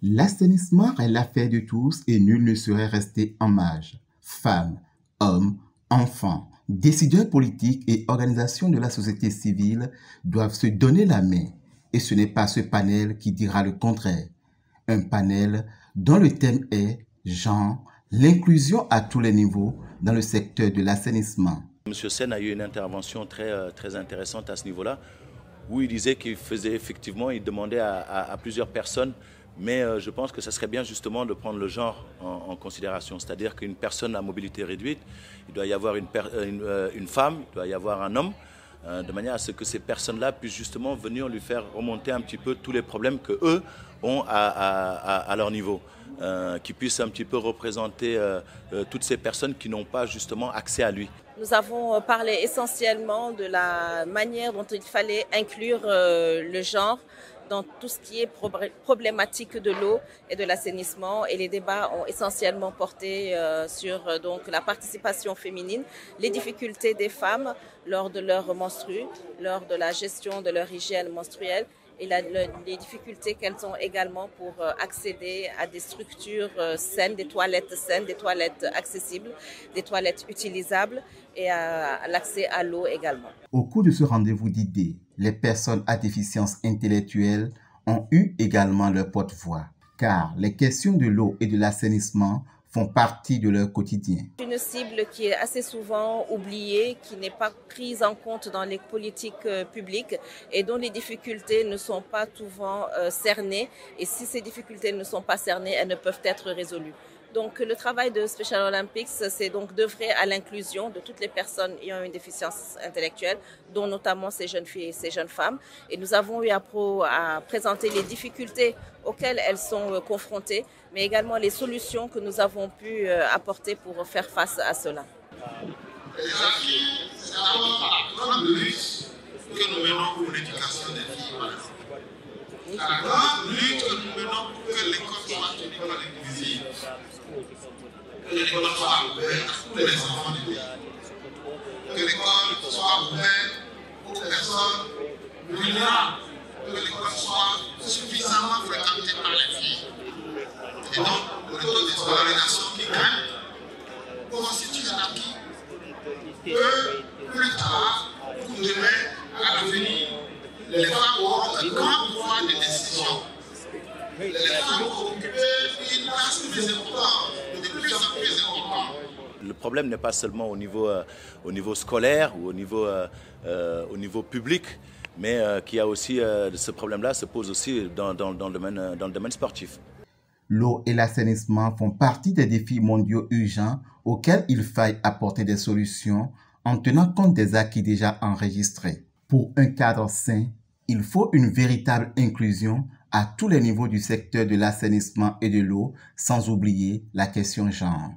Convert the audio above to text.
L'assainissement est l'affaire de tous et nul ne saurait rester en marge. Femmes, hommes, enfants, décideurs politiques et organisations de la société civile doivent se donner la main. Et ce n'est pas ce panel qui dira le contraire. Un panel dont le thème est « Genre, l'inclusion à tous les niveaux dans le secteur de l'assainissement ». Monsieur Sen a eu une intervention très intéressante à ce niveau-là, où il disait qu'il faisait effectivement, il demandait à plusieurs personnes, mais je pense que ça serait bien justement de prendre le genre en considération. C'est-à-dire qu'une personne à mobilité réduite, il doit y avoir une femme, il doit y avoir un homme, de manière à ce que ces personnes-là puissent justement venir lui faire remonter un petit peu tous les problèmes qu'eux ont à leur niveau. Qui puissent un petit peu représenter toutes ces personnes qui n'ont pas justement accès à lui. Nous avons parlé essentiellement de la manière dont il fallait inclure le genre dans tout ce qui est problématique de l'eau et de l'assainissement, et les débats ont essentiellement porté sur donc la participation féminine, les difficultés des femmes lors de leur menstrue, lors de la gestion de leur hygiène menstruelle, et les difficultés qu'elles ont également pour accéder à des structures saines, des toilettes accessibles, des toilettes utilisables et à l'accès à l'eau également. Au cours de ce rendez-vous d'idées, les personnes à déficience intellectuelle ont eu également leur porte-voix, car les questions de l'eau et de l'assainissement font partie de leur quotidien. Une cible qui est assez souvent oubliée, qui n'est pas prise en compte dans les politiques publiques et dont les difficultés ne sont pas souvent cernées. Et si ces difficultés ne sont pas cernées, elles ne peuvent être résolues. Donc le travail de Special Olympics, c'est donc d'œuvrer à l'inclusion de toutes les personnes ayant une déficience intellectuelle, dont notamment ces jeunes filles et ces jeunes femmes. Et nous avons eu à présenter les difficultés auxquelles elles sont confrontées, mais également les solutions que nous avons pu apporter pour faire face à cela. Les filles, c'est d'abord la grande lutte que nous menons pour l'éducation des filles. La grande lutte que nous menons pour que l'école soit une école inclusive. Que l'école soit ouverte à tous les enfants du pays. Que l'école soit ouverte aux personnes vulnérables. Que l'école soit suffisamment fréquentée par les filles. Et donc, le taux de scolarisation qui gagne constitue un acquis que plus tard, pour demain, à l'avenir, les femmes auront un grand pouvoir de décision. Les femmes vont occuper une place plus importante, de plus en plus importante. Le problème n'est pas seulement au niveau scolaire ou au niveau public, mais qu'il y a aussi, ce problème-là se pose aussi dans le domaine sportif. L'eau et l'assainissement font partie des défis mondiaux urgents auxquels il faille apporter des solutions en tenant compte des acquis déjà enregistrés. Pour un cadre sain, il faut une véritable inclusion à tous les niveaux du secteur de l'assainissement et de l'eau, sans oublier la question genre.